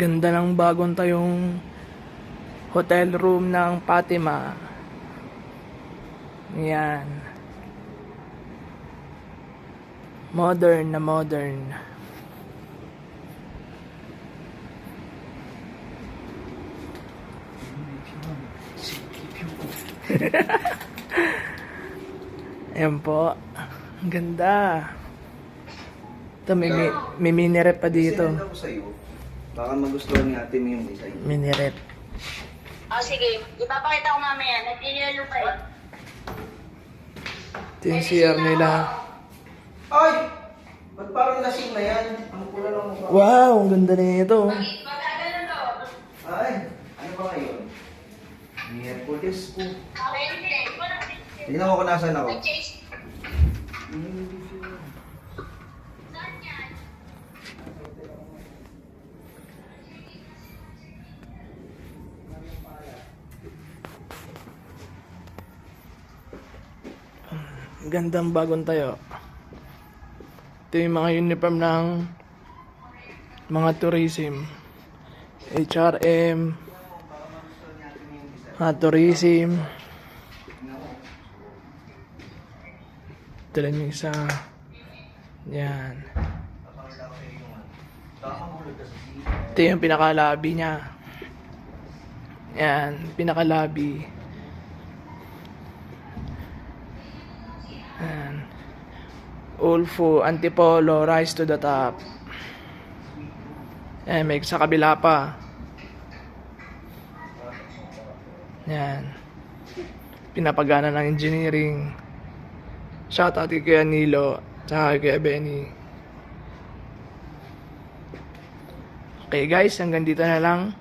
Ganda ng bagong tayong hotel room ng Fatima. Yan. Modern na modern. Ayan po. Ang ganda. Ito, may mini rep pa dito. Sinend ako sa'yo. Baka magustuhan ni ate mo yung design. Mini rep. Sige. Ipapakita ko mamaya. Nag-yellow pa eh. Ito yung CR nila. Ay! Ba't parang lasing na yan? Ang pula lang mukha. Wow, ang ganda na ito. Magkagano to? Ay! Ano ba ngayon? Miyerkules po. Tignan mo kung nasan ako. Nag-change. Gandang bagong tayo. Ito yung mga uniform ng mga tourism. HRM, mga tourism. Ito lang yung isa. Yan. Ito yung pinaka-lobby niya. Yan, pinaka-lobby. Yan. Ulfu, Antipolo, Rise to the Top. Yan, may sa kabila pa. Yan. Pinapagana ng engineering. Shoutout kay Kuya Nilo, tsaka kay Kuya Benny. Okay guys, hanggang dito na lang.